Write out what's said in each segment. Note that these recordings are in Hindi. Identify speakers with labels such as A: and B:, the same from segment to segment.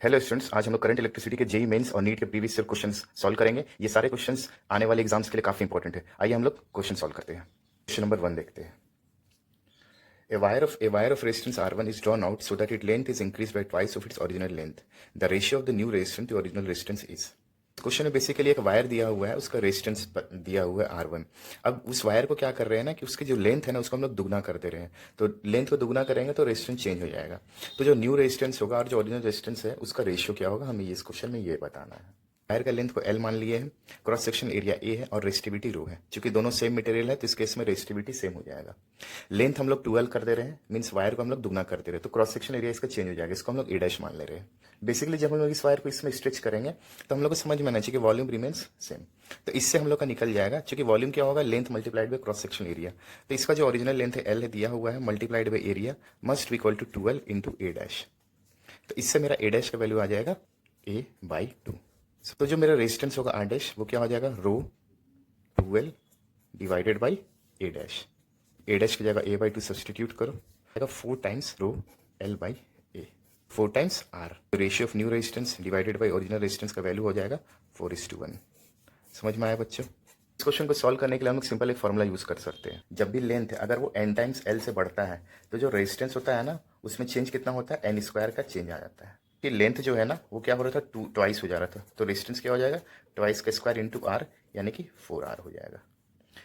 A: हेलो स्टूडेंट्स, आज हम लोग करंट इलेक्ट्रिसिटी के जेई मेंस और नीट के प्रीवियस ईयर क्वेश्चंस सॉल्व करेंगे। ये सारे क्वेश्चंस आने वाले एग्जाम्स के लिए काफी इंपॉर्टेंट है। आइए हम लोग क्वेश्चन सॉल्व करते हैं। क्वेश्चन नंबर 1 देखते हैं। A wire of resistance R1 is drawn out so that its length is increased by twice of its original length. The ratio of the new resistance to original resistance is। Question में बेसिकली एक वायर दिया हुआ है, उसका रेजिस्टेंस दिया हुआ है R1। अब उस वायर को क्या कर रहे हैं ना कि उसकी जो लेंथ है ना उसको हम लोग दुगना कर दे रहे हैं। तो लेंथ को दुगना करेंगे तो रेजिस्टेंस चेंज हो जाएगा। तो जो न्यू रेजिस्टेंस होगा और जो ओरिजिनल रेजिस्टेंस है उसका रेशियो क्या होगा, हमें इस क्वेश्चन में ये बताना है। वायर का लेंथ को L मान लिए हैं, क्रॉस सेक्शन एरिया A है और रेजिस्टिविटी रो है। चूंकि दोनों सेम मटेरियल है तो इस केस में रेजिस्टिविटी सेम हो जाएगा। लेंथ हम लोग 12 कर दे रहे हैं, मीन्स वायर को हम लोग दुगना कर दे रहे हैं, तो क्रॉस सेक्शन एरिया इसका चेंज हो जाएगा। इसको हम लोग A' मान ले रहे हैं। बेसिकली जब हम लोग इस वायर को इसमें स्ट्रेच करेंगे तो हम लोग को समझ में आना चाहिए कि वॉल्यूम रिमेन्स सेम। तो इससे हम लोग का निकल जाएगा, चूंकि वॉल्यूम क्या होगा, length multiplied by cross section area. तो इसका जो ओरिजिनल लेंथ है L है दिया हुआ है, multiplied by area must be equal to 12 into A'। तो इससे मेरा A' का वैल्यू आ जाएगा A/2। तो जो मेरा रेजिस्टेंस होगा R' वो क्या हो जाएगा, rho 12 divided by A'। A' की जगह A/2 सब्सटीट्यूट करो, आएगा 4 times rho L/A, 4 times R। Ratio of new resistance divided by original resistance का वैल्यू हो जाएगा 4:1। समझ में आया बच्चों? इस क्वेश्चन को सॉल्व करने के लिए हम लोग सिंपल एक फॉर्मूला यूज कर सकते हैं। जब भी लेंथ है अगर वो n टाइम्स L से बढ़ता है तो जो रेजिस्टेंस होता है ना उसमें चेंज कितना होता है, n² का चेंज आ जाता है। कि लेंथ जो है ना वो क्या हो रहा था, ट्वाइस हो जा रहा था, तो रेजिस्टेंस क्या हो जाएगा, ट्वाइस का स्क्वायर इंटू R यानी कि 4R हो जाएगा।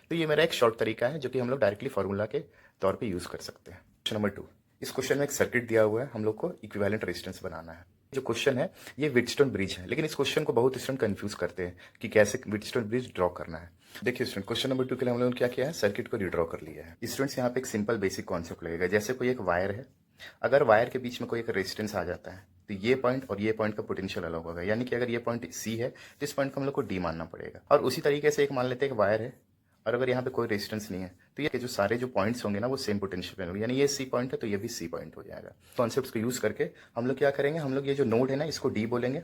A: तो ये मेरा एक शॉर्ट तरीका है जो कि हम लोग डायरेक्टली फॉर्मूला के तौर पे यूज कर सकते हैं। क्वेश्चन नंबर 2, इस क्वेश्चन में एक सर्किट दिया हुआ है, हम लोग को इक्विवेलेंट रेजिस्टेंस बनाना है। जो क्वेश्चन है ये व्हीटस्टोन ब्रिज है, लेकिन इस क्वेश्चन को बहुत स्टूडेंट कंफ्यूज करते हैं कि कैसे व्हीटस्टोन ब्रिज ड्रॉ करना है। देखिए स्टूडेंट, क्वेश्चन नंबर 2 के लिए हम लोगों ने क्या किया है, सर्किट को रिड्रॉ कर लिया है। स्टूडेंट्स यहाँ पे एक सिंपल बेसिक कॉन्सेप्ट लगेगा। जैसे कोई एक वायर है, अगर वायर के बीच में कोई एक रेजिस्टेंस आ जाता है तो ये पॉइंट और ये पॉइंट का पोटेंशियल अलग होगा। यानी कि अगर ये पॉइंट सी है तो इस पॉइंट को हम लोग को डी मानना पड़ेगा। और उसी तरीके से एक मान लेते हैं एक वायर है और अगर यहाँ पे कोई रेजिस्टेंस नहीं है तो ये जो सारे जो पॉइंट्स होंगे ना वो सेम पोटेंशियल पे होंगे। यानी ये सी पॉइंट है तो ये भी सी पॉइंट हो जाएगा। कॉन्सेप्ट्स को यूज करके हम लोग क्या करेंगे, हम लोग ये जो नोड है ना इसको डी बोलेंगे।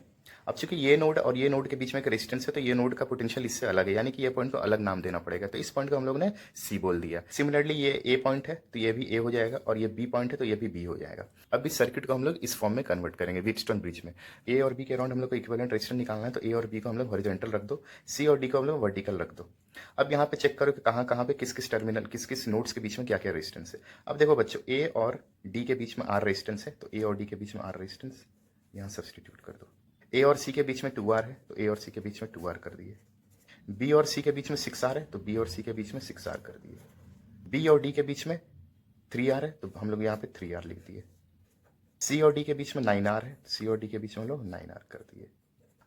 A: अब चूंकि ये नोड और ये नोड के बीच में एक रेजिस्टेंस है तो ये नोड का पोटेंशियल इससे अलग है, यानी कि ये पॉइंट को अलग नाम देना पड़ेगा। तो इस पॉइंट को हम लोग ने सी बोल दिया। सिमिलरली ये ए पॉइंट है तो ये भी ए हो जाएगा और ये बी पॉइंट है तो ये भी बी हो जाएगा। अब इस सर्किट को हम लोग इस फॉर्म में कन्वर्ट करेंगे व्हीटस्टोन ब्रिज में। ए और बी के अराउंड हम लोग को इक्विवेलेंट रेजिस्टेंस निकालना है, तो ए और बी को हम लोग हॉरिजॉन्टल रख दो, सी और डी को हम लोग वर्टिकल रख दो। अब यहाँ पे चेक करो कि कहाँ कहाँ पे किस किस टर्मिनल किस किस नोड्स के बीच में क्या क्या रेजिस्टेंस है। अब देखो बच्चों, ए और डी के बीच में आर रेजिस्टेंस है तो ए और डी के बीच में आर रेजिस्टेंस यहाँ सब्सटीट्यूट कर दो। ए और सी के बीच में 2R है तो ए और सी के बीच में 2R कर दिए। बी और सी के बीच में 6R है तो बी और सी के बीच में 6R कर दिए। बी और डी के बीच में 3R है तो हम लोग यहाँ पे 3R लिख दिए। सी और डी के बीच में 9R है, सी और डी के बीच में हम लोग 9R कर दिए।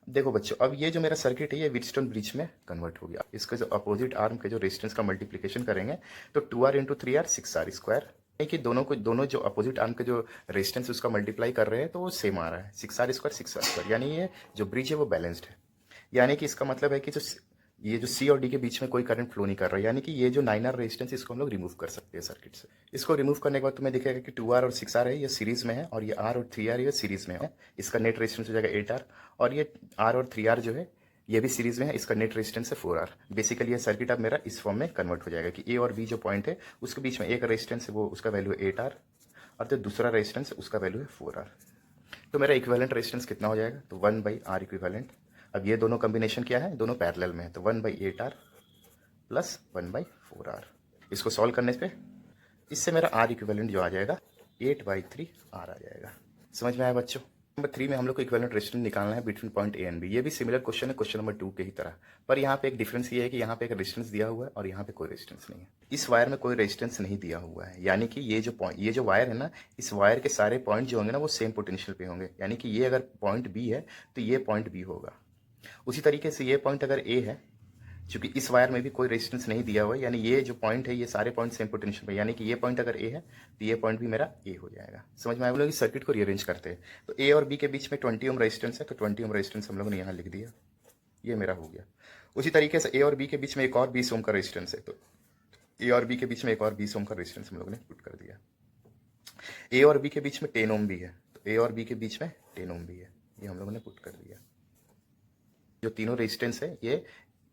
A: देखो बच्चों, अब ये जो मेरा सर्किट है ये व्हीटस्टोन ब्रिज में कन्वर्ट हो गया। इसका जो अपोजिट आर्म के जो रेजिस्टेंस का मल्टीप्लिकेशन करेंगे तो 2R इंटू 3R 6R²। कि दोनों जो अपोजिट आर्म के जो रेजिस्टेंस उसका मल्टीप्लाई कर रहे हैं तो वो सेम आ रहा है, 6R², यानी ये जो ब्रिज है वो बैलेंस्ड है। यानी कि इसका मतलब है कि ये जो सी और डी के बीच में कोई करंट फ्लो नहीं कर रहा है, यानी कि ये जो 9R रेजिस्टेंस इसको हम लोग रिमूव कर सकते हैं सर्किट से। इसको रिमूव करने के बाद तुम्हें दिखेगा कि 2R और 6R है ये सीरीज में है और ये R और 3R ये सीरीज में है। इसका नेट रेजिस्टेंस हो जाएगा 8R और ये R और 3R जो है ये भी सीरीज में है, इसका नेट रेजिस्टेंस है 4R। बेसिकली ये सर्किट अब मेरा इस फॉर्म में कन्वर्ट हो जाएगा कि ए और बी जो पॉइंट है उसके बीच में एक रेजिस्टेंस है वो उसका वैल्यू है 8R और जो दूसरा रेजिस्टेंस है उसका वैल्यू है 4R। तो मेरा इक्विवेलेंट रेजिस्टेंस कितना हो जाएगा, तो 1/R इक्विवेलेंट। अब ये दोनों कॉम्बिनेशन क्या है, दोनों पैरेलल में है, तो 1/8R प्लस 1/4R। इसको सॉल्व करने पे इससे मेरा R इक्विवेलेंट जो आ जाएगा 8/3R आ जाएगा। समझ में आया बच्चों? नंबर 3 में हम लोग को इक्विवेलेंट रेजिस्टेंस निकालना है between point A and B. ये भी सिमिलर क्वेश्चन है क्वेश्चन नंबर 2 के ही तरह, पर यहाँ पे एक डिफरेंस ये है कि यहाँ पे एक रेजिस्टेंस दिया हुआ है और यहाँ पे कोई रेजिस्टेंस नहीं है। इस वायर में कोई रेजिस्टेंस नहीं दिया हुआ है, यानी कि ये जो वायर है ना, इस वायर के सारे पॉइंट जो होंगे ना वो सेम पोटेंशियल पे होंगे। यानी कि ये अगर पॉइंट बी है तो ये पॉइंट बी होगा। उसी तरीके से ये पॉइंट अगर ए है, चूंकि इस वायर में भी कोई रेजिस्टेंस नहीं दिया हुआ है, यानी ये जो पॉइंट है ये सारे पॉइंट सेम पोटेंशियल पे, यानी कि ये पॉइंट अगर ए है तो ये पॉइंट भी मेरा ए हो जाएगा। समझ में आया? हम लोग इस सर्किट को रीअरेंज करते हैं तो ए और बी के बीच में 20 ओम रेजिस्टेंस है तो 20 ओम रेजिस्टेंस हम लोग ने यहाँ लिख दिया, ये मेरा हो गया। उसी तरीके से ए और बी के बीच में एक और 20 ओम का रेजिस्टेंस है तो ए और बी के बीच में एक और 20 ओम का रेजिस्टेंस हम लोग ने पुट कर दिया। ए और बी के बीच में 10 ओम भी है तो ए और बी के बीच में 10 ओम भी है, ये हम लोगों ने पुट कर दिया। जो तीनों रेजिस्टेंस है ये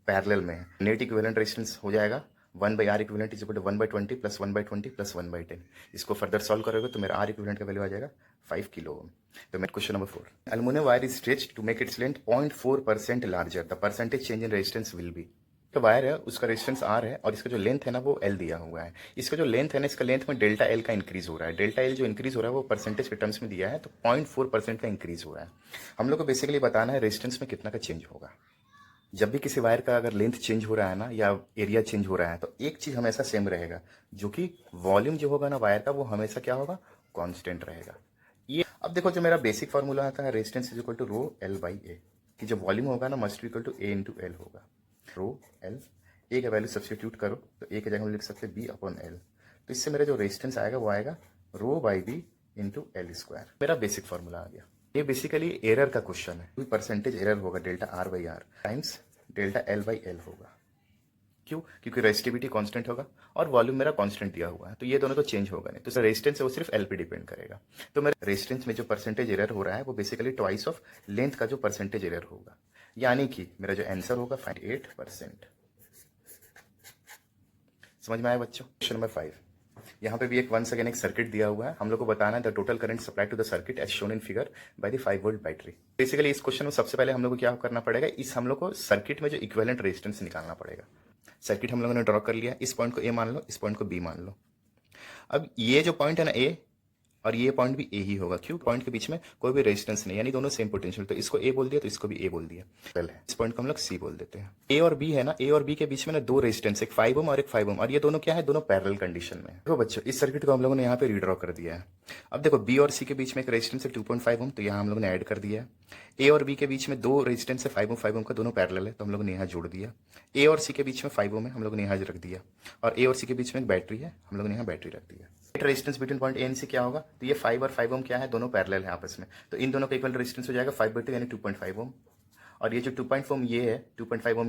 A: पैरेलल में है, नेट इक्विवेलेंट रेजिस्टेंस हो जाएगा 1 by R equivalent is equal to 1/20 plus 1/20 plus 1/10। इसको फर्दर सॉल्व करोगे तो मेरा आर इक्विवेलेंट का वैल्यू आ जाएगा 5 किलो ओम। तो मेरा question number 4, aluminium wire is stretched to make its length 0.4% larger, the percentage change in resistance will be. तो वायर है उसका रेजिस्टेंस आर है और इसका जो लेंथ है ना वो एल दिया हुआ है। इसका जो लेंथ है ना, इसका लेंथ में डेल्टा एल का इंक्रीज हो रहा है। डेल्टा एल जो इंक्रीज हो रहा है वो परसेंटेज के टर्म्स में दिया है, तो 0.4% का इंक्रीज हो रहा है। हम लोग को बेसिकली बताना है रेजिस्टेंस में कितना का चेंज होगा। जब भी किसी वायर का अगर लेंथ चेंज हो रहा है ना या एरिया चेंज हो रहा है तो एक चीज हमेशा सेम रहेगा, जो कि वॉल्यूम जो होगा ना वायर का वो हमेशा क्या होगा, कांस्टेंट रहेगा। ये अब देखो, जो मेरा बेसिक फार्मूला आता है resistance is equal to rho L by A, कि जो वॉल्यूम होगा ना must equal to A into L होगा। रो एल, ए का वैल्यू सब्सटीट्यूट करो तो ए की जगह हम लिख सकते हैं बी अपॉन एल। तो इससे मेरा जो रेजिस्टेंस आएगा वो आएगा rho by B into L square. मेरा बेसिक फार्मूला आ गया। ये बेसिकली एरर का क्वेश्चन है। कोई परसेंटेज एरर होगा delta R by R times delta L by L होगा। क्यों? क्योंकि रेजिस्टिविटी कांस्टेंट होगा और वॉल्यूम मेरा कांस्टेंट दिया हुआ है, तो ये दोनों तो चेंज होगा नहीं। तो रेजिस्टेंस है वो सिर्फ एल पे डिपेंड करेगा। तो मेरे रेजिस्टेंस में जो परसेंटेज एरर हो रहा है वो बेसिकली ट्वाइस ऑफ लेंथ का जो परसेंटेज एरर होगा, यानी कि मेरा जो आंसर होगा 58%। समझ में आया बच्चों? क्वेश्चन नंबर 5, यहाँ पे भी एक वंस अगेन एक सर्किट दिया हुआ है। हम लोग को बताना है the total current supply to the circuit as shown in figure by the 5 volt battery. Basically इस क्वेश्चन में सबसे पहले हम लोग को क्या करना पड़ेगा, इस हम लोग को सर्किट में जो इक्विवेलेंट रेजिस्टेंस निकालना पड़ेगा। सर्किट हम लोगों ने ड्रॉ कर लिया, इस पॉइंट को ए मान लो, इस पॉइंट को बी मान लो। अब ये जो पॉइंट है ना ए, और ये पॉइंट भी ए ही होगा। क्यों? पॉइंट के बीच में कोई भी रेजिस्टेंस नहीं, यानी दोनों सेम पोटेंशियल। तो इसको ए बोल दिया तो इसको भी ए बोल दिया। पहले इस पॉइंट को हम लोग सी बोल देते हैं। ए और बी है ना, ए और बी के बीच में ना दो रेजिस्टेंस, एक 5 ओम और एक 5 ओम, और ये दोनों क्या है, दोनों पैरेलल कंडीशन में। देखो बच्चों, इस सर्किट को हम लोगों ने यहाँ पे रीड्रॉ कर दिया है। अब देखो बी और सी के बीच में एक रेजिस्टेंस है 2.5 ओम, तो यहाँ हम लोग ने ऐड कर दिया है। ए और बी के बीच में दो रेजिस्टेंस है 5 ओम का, दोनों पैरेलल है, तो हम लोग ने यहाँ जोड़ दिया। ए और सी के बीच में 5 ओम है, हम लोग ने यहाँ रख दिया। और ए और सी के बीच में एक बैटरी है, हम लोग ने यहाँ बैटरी रख दिया। Resistance between point A and C क्या होगा, तो ये 5 और 5 ओम क्या है, दोनों पैरेलल है आपस में, तो इन दोनों का इक्वल रेजिस्टेंस हो जाएगा 5/2 यानी 2.5 ओम। और ये जो 2.5 ओम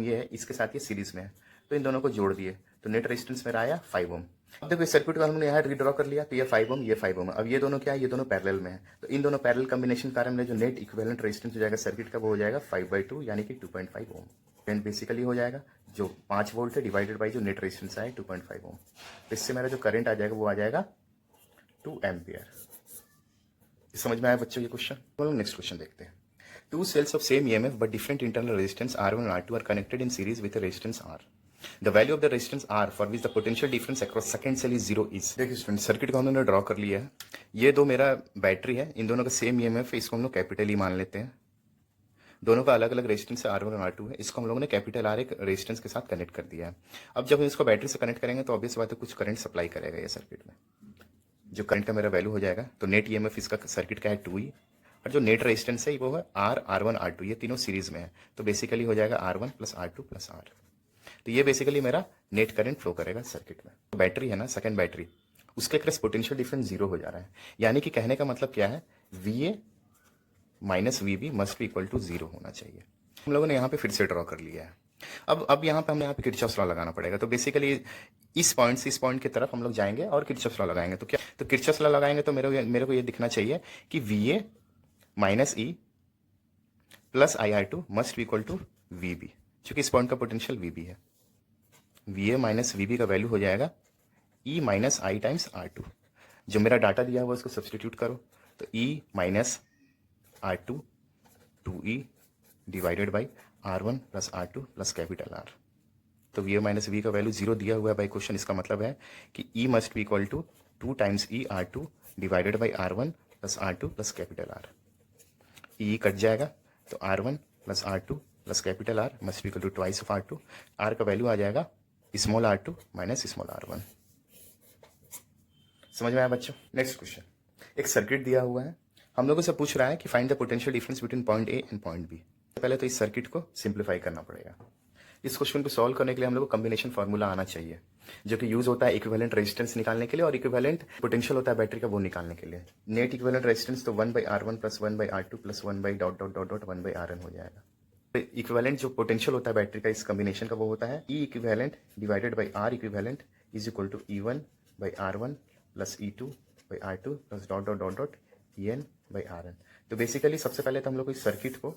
A: ये है, इसके साथ ये सीरीज में है, तो इन दोनों को जोड़ दिए तो नेट रेजिस्टेंस मेरा आया 5 ओम। अब देखो इस सर्किट को हमने यहाँ रीड्रॉ कर लिया, तो ये 5 ओम, ये 5 ओम। अब ये दोनों क्या है, ये दोनों पैरेलल में है, तो इन दोनों पैरेलल कॉम्बिनेशन के कारण जो नेट इक्विवेलेंट रेजिस्टेंस हो जाएगा सर्किट का वो हो जाएगा 5/2 यानी कि 2.5 ओम। करंट बेसिकली हो जाएगा जो 5 वोल्ट है डिवाइडेड बाई जो नेट रेजिस्टेंस आया 2.5 ओम। इससे मेरा जो करंट आ जाएगा वो आ जाएगा 2 एम्पियर। समझ में आया बच्चों ये क्वेश्चन? तो नेक्स्ट क्वेश्चन देखते हैं। Two cells of same EMF but different internal resistance R1 and R2 are connected in series with a resistance R. The value of the resistance R for which the potential difference across second cell is 0 is। देखिए स्टूडेंट, सर्किट को हमने ड्रॉ कर लिया है। ये दो मेरा बैटरी है, इन दोनों का सेम EMF है, इसको हम लोग कैपिटल ई मान लेते हैं। दोनों का अलग अलग रेजिस्टेंस R1 और R2 है, इसको हम लोगों ने कैपिटल R एक रेजिस्टेंस के साथ कनेक्ट कर दिया है। अब जब हम इसको बैटरी से कनेक्ट करेंगे तो ऑब्वियस बात है कुछ करंट सप्लाई करेगा ये सर्किट में। जो करंट का मेरा वैल्यू हो जाएगा, तो नेट EMF इसका सर्किट का है 2E, और जो नेट रेजिस्टेंस है वो है R1 R2, ये तीनों सीरीज में है, तो बेसिकली हो जाएगा R1 plus R2 plus R। तो ये बेसिकली मेरा नेट करंट फ्लो करेगा सर्किट में। तो बैटरी है ना, सेकंड बैटरी, उसके क्रॉस पोटेंशियल डिफरेंस 0 हो जा रहा है, यानी कि कहने का मतलब क्या है, VA minus VB must be equal to 0 होना चाहिए। हम लोगों ने यहाँ पे फिर से ड्रॉ कर लिया है। अब यहाँ पे हमें यहाँ पे किरचॉफ लॉ लगाना पड़ेगा। तो बेसिकली इस पॉइंट से इस पॉइंट की तरफ हम लोग जाएंगे और किरचॉफ लॉ लगाएंगे। तो क्या, तो किरचॉफ लॉ लगाएंगे तो मेरे को ये दिखना चाहिए कि VA minus E plus IR2 must be equal to VB, क्योंकि इस पॉइंट का पोटेंशियल VB है। VA माइनस VB का वैल्यू हो जाएगा E minus I times R2। जो मेरा डाटा दिया हुआ उसको सब्सटीट्यूट करो, तो E minus R2 2E divided by R1 plus R2 plus capital R। तो VA माइनस V का वैल्यू 0 दिया हुआ है बाई क्वेश्चन, इसका मतलब है कि E must be equal to 2 times E R2 divided by R1 plus R2 plus capital R। E cut जाएगा तो R1 plus R2 plus capital R must be equal to twice of R2। R का वैल्यू आ जाएगा small r2 minus small r1। समझ में आया बच्चों? नेक्स्ट क्वेश्चन, एक सर्किट दिया हुआ है, हम लोगों से पूछ रहा है कि find the potential difference between point A and point B. पहले तो इस सर्किट को सिंप्लीफाई करना पड़ेगा। इस क्वेश्चन को सॉल्व करने के लिए हम लोग को कॉम्बिनेशन फार्मूला आना चाहिए, जो कि यूज होता है इक्विवेलेंट रेजिस्टेंस निकालने के लिए और इक्विवेलेंट पोटेंशियल होता है बैटरी का, वो निकालने के लिए। नेट इक्विवेलेंट रेजिस्टेंस तो 1/R1 plus 1/R2 plus 1/... 1/Rn हो जाएगा। इक्विवेलेंट जो पोटेंशियल होता है बैटरी का इस कॉम्बिनेशन का वो होता है E equivalent divided by R equivalent is equal to E1/R1 plus E2/R2 plus En/Rn। तो बेसिकली सबसे पहले तो हम लोग को इस सर्किट को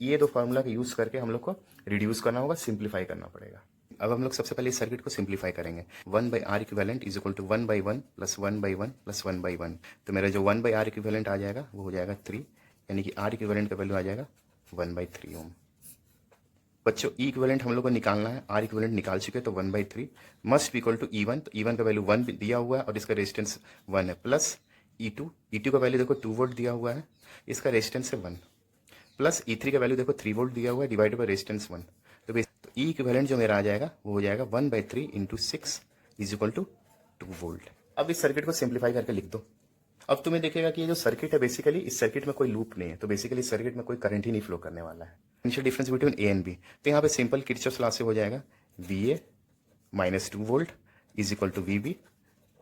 A: ये दो फार्मूला का यूज करके हम लोग को रिड्यूस करना होगा, सिंप्लीफाई करना पड़ेगा। अब हम लोग सबसे पहले इस सर्किट को सिंप्लीफाई करेंगे। 1/R equivalent is equal to 1/1 plus 1/1 plus 1/1। तो मेरा जो 1/R इक्विवेलेंट आ जाएगा वो हो जाएगा 3, यानी कि R इक्विवेलेंट का वैल्यू आ जाएगा 1/3 ओम। बच्चों ई इक्विवेलेंट हम लोग को निकालना है, आर इक्विवेलेंट निकाल चुके हैं, तो 1/3 मस्ट भी इक्वल टू E1। तो E1 का वैल्यू 1 दिया हुआ है और इसका रेजिस्टेंस 1 है, प्लस E2 का वैल्यू देखो 2 वोल्ट दिया हुआ है, इसका रेजिस्टेंस है 1, प्लस E3 का वैल्यू देखो 3 वोल्ट दिया हुआ है, डिवाइडेड बाई रेजिस्टेंस 1। तो ई इक्विवेलेंट जो मेरा आ जाएगा वो हो जाएगा 1/3 into 6 is equal to 2 volt. अब इस सर्किट को सिंप्लीफाई करके लिख दो। अब तुम्हें देखेगा कि ये जो सर्किट है बेसिकली इस सर्किट में कोई लूप नहीं है, तो बेसिकली इस सर्किट में कोई करंट ही नहीं फ्लो करने वाला है। Initial difference between A and B, तो यहाँ पे सिंपल किरचॉफ लॉ से हो जाएगा VA minus 2 volt is equal to VB,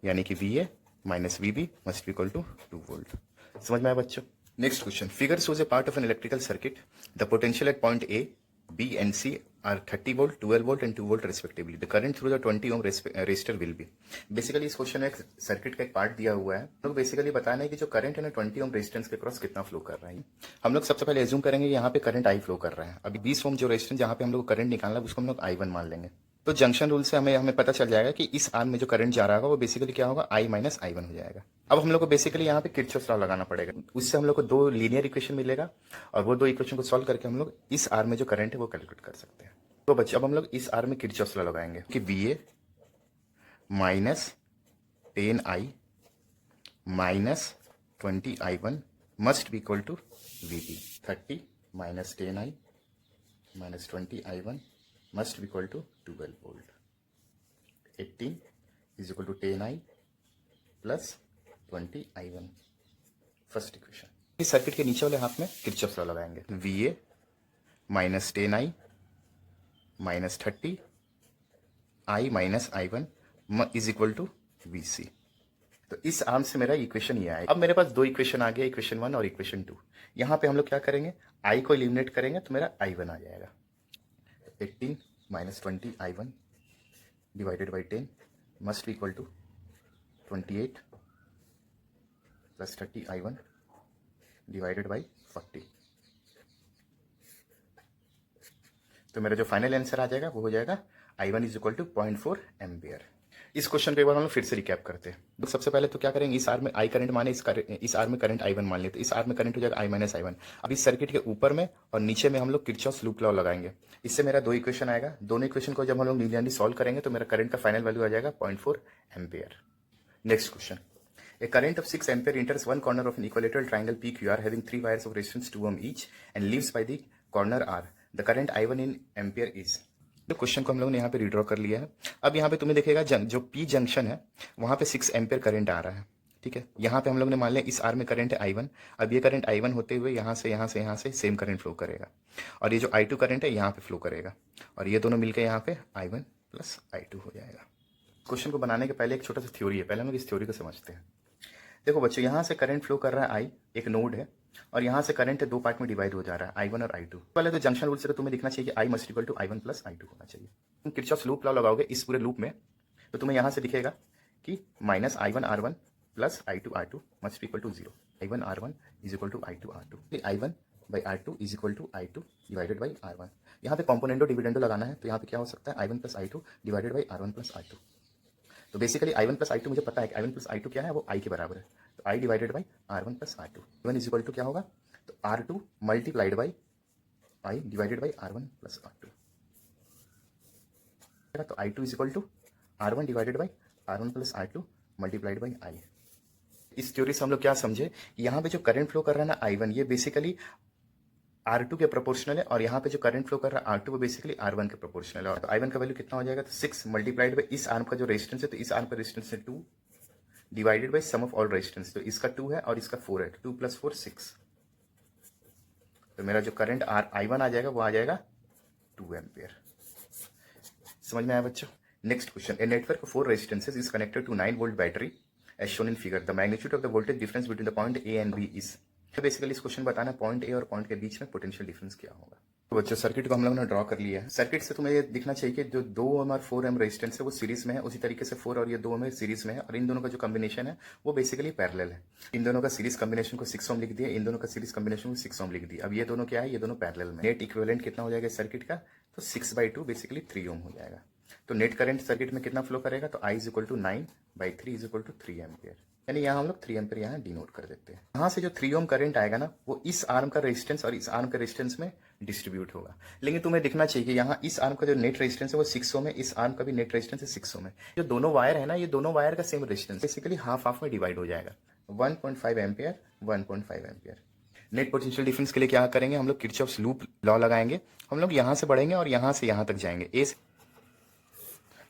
A: यानी कि VA minus VB must equal to 2 volt. समझ में आया बच्चों? Next question, figure shows a part of an electrical circuit. The potential at point A, B and C are 30 volt, 12 volt and 2 volt respectively. The current through the 20 ohm resistor will be. Basically इस क्वेश्चन में एक सर्किट का एक पार्ट दिया हुआ है, तो बेसिकली बताना है कि जो करंट है ना 20 ओम रेजिस्टेंस के क्रॉस कितना फ्लो कर रहा है। हम लोग सबसे पहले एज्यूम करेंगे यहाँ पे करंट I फ्लो कर रहा है। अभी 20 ओम जो रेजिस्टेंस जहाँ पे हम लोग करंट निकालना है उसको हम लोग I1 मान लेंगे। तो जंक्शन रूल से हमें पता चल जाएगा कि इस आर्म में जो करंट जा रहा होगा वो बेसिकली क्या होगा, I माइनस I1 हो जाएगा। अब हम लोग को बेसिकली यहाँ पे किरचॉफ लॉ लगाना पड़ेगा, उससे हम लोग को 2 लीनियर इक्वेशन मिलेगा और वो 2 इक्वेशन को सॉल्व करके हम लोग इस आर्म में जो करंट है वो कैलकुलेट कर सकते हैं। तो बच्चे अब हम लोग इस आर्म में किरचॉफ लॉ लगाएंगे कि VA minus 10I minus 20I1 must be equal to VB। 30 minus 10I minus 20I1 must be equal to 12 volt. 18 is equal to 10I plus 20I1। First equation. इस सर्किट के नीचे वाले हाथ में किरचॉफ लॉ लगाएंगे। VA minus 10I minus 30I minus I1 is equal to VC। तो इस आर्म से मेरा इक्वेशन ये आएगा। अब मेरे पास 2 इक्वेशन आ गया, इक्वेशन 1 और इक्वेशन 2। यहाँ पे हम लोग क्या करेंगे, I को एलिमिनेट करेंगे तो मेरा I1 आ जाएगा। 18 minus 20I1 divided by 10 must be equal to 28 plus 30I1 divided by 40। तो मेरा जो फाइनल आंसर आ जाएगा वो हो जाएगा I1 is equal to 0.4 ampere. इस क्वेश्चन को एक बार हम लोग फिर से रिकैप करते हैं। तो सबसे पहले तो क्या करेंगे, इस आर में I करंट माने इस आर में करंट I1 मान लेते, इस आर में करंट हो जाएगा I माइनस I1। अब इस सर्किट के ऊपर में और नीचे में हम लोग किरचॉफ लूप लॉ लगाएंगे। इससे मेरा 2 इक्वेशन आएगा, दोनों इक्वेशन को जब हम लोग लीनियरली सॉल्व करेंगे तो मेरा करंट का फाइनल वैल्यू आ जाएगा 0.4 ampere. Next question, A current of 6 ampere enters one corner of an equilateral triangle PQR having 3 wires of resistance 2 ohm each and leaves by the corner R. The current I1 in ampere is। तो क्वेश्चन को हम लोगों ने यहाँ पे रिड्रॉ कर लिया है। अब यहाँ पे तुम्हें दिखेगा जो P जंक्शन है वहाँ पे 6 एम्पियर करंट आ रहा है, ठीक है। यहाँ पे हम लोग ने मान लिया इस आर में करंट है I1। अब ये करंट I1 होते हुए यहाँ से सेम करंट फ्लो करेगा और ये जो I2 करंट है यहाँ पे फ्लो करेगा और ये दोनों मिलकर यहाँ पे I1 प्लस I2 हो जाएगा। क्वेश्चन को बनाने के पहले एक छोटा सा थ्योरी है, पहले हम लोग इस थ्योरी को समझते हैं। देखो बच्चों, यहाँ से करंट फ्लो कर रहा है I, एक नोड है, और यहाँ से करंट है 2 पार्ट में डिवाइड हो जा रहा है I1 और I2। पहले तो जंक्शन रूल से तो तुम्हें लिखना चाहिए कि I must equal to I1 plus I2 होना चाहिए। तुम किरचॉफ लूप लॉ लगाओगे इस पूरे लूप में तो तुम्हें यहाँ से दिखेगा कि minus I1 R1 plus I2 R2 must equal to 0। I1 R1 is equal to I2 R2। I1 by R2 is equal to I2 divided by R1। यहाँ पे कॉम्पोनेंटो डिविडेंडो लगाना है, तो यहाँ पे क्या हो सकता है I1 plus I2 divided by R1 plus R2। तो बेसिकली I1 प्लस I2 मुझे पता है कि I1 प्लस I2 क्या है, वो I के बराबर है, तो I divided by R1 plus R2। I1 is equal to क्या होगा, तो R2 multiplied by I divided by R1 plus R2। तो I2 is equal to R1 divided by R1 plus R2 multiplied by I। इस थ्योरी से हम लोग क्या समझे, यहाँ पे जो करंट फ्लो कर रहा है ना I1, ये बेसिकली R2 के प्रोपोर्शनल है और यहाँ पे जो करंट फ्लो कर रहा है R2 वो बेसिकली R1 के प्रोपोर्शनल है। तो I1 का वैल्यू कितना हो जाएगा, तो 6 मल्टीप्लाइड बाई इस आर्म का जो रेजिस्टेंस है, तो इस आर्म का रेजिस्टेंस है 2 divided by sum of all resistance, तो इसका 2 है और इसका 4 है, 2 प्लस 4 6। तो मेरा जो करंट I1 आ जाएगा वो आ जाएगा 2 एम्पियर। समझ में आया बच्चों? Next question, a network of 4 resistances is connected to 9 volt battery as shown in figure. The magnitude of the voltage difference between the point A and B is. तो बेसिकली इस क्वेश्चन बताना है पॉइंट ए और पॉइंट के बीच में पोटेंशियल डिफरेंस क्या होगा। तो बच्चों, सर्किट को हम लोगों ने ड्रॉ कर लिया है। सर्किट से तुम्हें ये दिखना चाहिए कि जो 2 ओम और 4 ओम रेजिस्टेंस है वो सीरीज में है, उसी तरीके से 4 और ये 2 ओम सीरीज में है, और इन दोनों का जो कॉम्बिनेशन है वो बेसिकली पैरेलल है। इन दोनों का सीरीज कॉम्बिनेशन को 6 ओम लिख दिया, इन दोनों का सीरीज कॉम्बिनेशन को 6 ओम लिख दिया। अब ये दोनों क्या है, ये दोनों पैरेलल में। नेट इक्विवेलेंट कितना हो जाएगा सर्किट का, तो 6/2 बेसिकली 3 ओम हो जाएगा। तो नेट करंट सर्किट में कितना फ्लो करेगा, तो I is equal to 9/3 is equal to 3 ampere, यानी यहाँ हम लोग 3 एम्पियर यहाँ डिनोट कर देते हैं। यहाँ से जो 3 ओम करंट आएगा ना, वो इस आर्म का रेजिस्टेंस और इस आर्म का रेजिस्टेंस में डिस्ट्रीब्यूट होगा। लेकिन तुम्हें दिखना चाहिए कि यहाँ इस आर्म का जो नेट रेजिस्टेंस है वो 6 ओम है, इस आर्म का भी नेट रेजिस्टेंस है 6 ओम है। जो दोनों वायर है ना, ये दोनों वायर का same resistance basically half half में डिवाइड हो जाएगा, 1.5 ampere 1.5 ampere. Net potential difference के लिए क्या करेंगे, हम लोग किरचॉफ्स लूप लॉ लगाएंगे। हम लोग यहाँ से बढ़ेंगे और यहाँ से यहाँ तक जाएंगे ए से।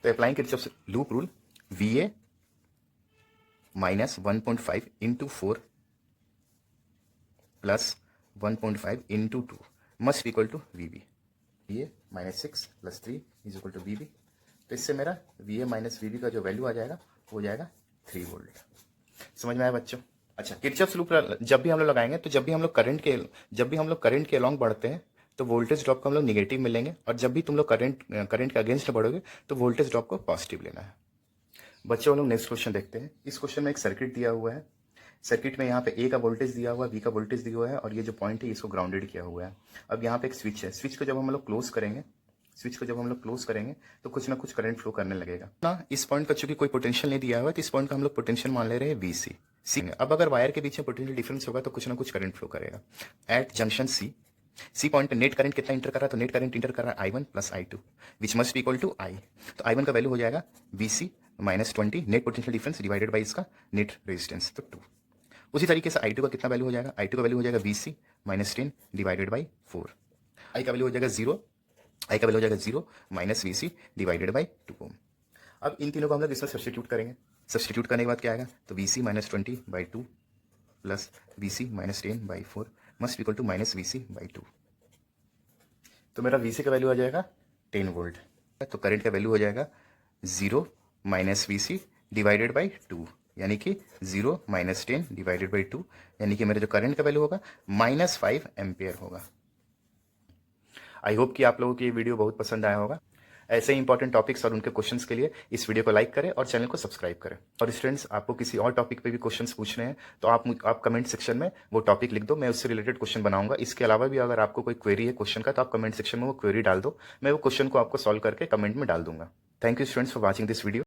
A: तो applying Kirchhoff's loop rule, VA minus 1.5 into 4 plus 1.5 into 2 must equal to VB। VA minus 6 plus 3 is equal to VB। तो इससे मेरा VA माइनस VB का जो वैल्यू आ जाएगा वो हो जाएगा 3 वोल्ट। समझ में आया बच्चों? अच्छा, किरचॉफ्स लूप जब भी हम लोग लगाएंगे, तो जब भी हम लोग करंट के अलॉन्ग बढ़ते हैं तो वोल्टेज ड्रॉप को हम लोग निगेटिव में लेंगे, और जब भी तुम लोग करंट के अगेंस्ट बढ़ोगे तो वोल्टेज ड्रॉप को पॉजिटिव लेना है। बच्चों, हम लोग नेक्स्ट क्वेश्चन देखते हैं। इस क्वेश्चन में एक सर्किट दिया हुआ है। सर्किट में यहाँ पे A का वोल्टेज दिया हुआ है, B का वोल्टेज दिया हुआ है, और ये जो पॉइंट है इसको ग्राउंडेड किया हुआ है। अब यहाँ पे एक स्विच है। स्विच को जब हम लोग क्लोज करेंगे तो कुछ ना कुछ करंट फ्लो करने लगेगा ना। इस पॉइंट का चूंकि कोई पोटेंशियल नहीं दिया हुआ है, तो इस पॉइंट का हम लोग पोटेंशियल मान ले रहे हैं VC। अब अगर वायर के बीच में पोटेंशियल डिफरेंस होगा तो कुछ ना कुछ करंट फ्लो करेगा। एट जंक्शन सी पॉइंट पे नेट करंट कितना इंटर कर रहा है, तो नेट करंट इंटर कर रहा है I1 plus I2 which must be equal to I। तो I1 का वैल्यू हो जाएगा VC minus 20 net potential difference divided by इसका नेट रेजिस्टेंस, तो 2। उसी तरीके से I2 का कितना वैल्यू हो जाएगा, I2 का वैल्यू हो जाएगा VC minus 10 divided by 4। I का वैल्यू हो जाएगा 0 माइनस VC डिवाइडेड बाई 2 ओम। अब इन तीनों को हम लोग इसमें सब्सटीट्यूट करेंगे। सब्सटीट्यूट करने के बाद क्या आएगा, तो VC minus 20 by 2 plus VC minus 10 by 4 must equal to minus VC by 2। तो मेरा VC का वैल्यू आ जाएगा 10 वोल्ट। तो करंट का वैल्यू हो जाएगा 0 माइनस VC डिवाइडेड बाई 2, यानी कि 0 माइनस 10 डिवाइडेड बाई 2, यानी कि मेरा जो करंट का वैल्यू होगा माइनस 5 एम्पियर होगा। आई होप कि आप लोगों को ये वीडियो बहुत पसंद आया होगा। ऐसे ही इंपॉर्टेंट टॉपिक्स और उनके क्वेश्चंस के लिए इस वीडियो को लाइक करें और चैनल को सब्सक्राइब करें। और स्टूडेंट्स, आपको किसी और टॉपिक पे भी क्वेश्चंस पूछने हैं तो आप कमेंट सेक्शन में वो टॉपिक लिख दो, मैं उससे रिलेटेड क्वेश्चन बनाऊंगा। इसके अलावा भी अगर आपको कोई क्वेरी है क्वेश्चन का, तो आप कमेंट सेक्शन में वो क्वेरी डाल दो, मैं वो क्वेश्चन को आपको सॉल्व करके कमेंट में डाल दूंगा। Thank you students for watching this video.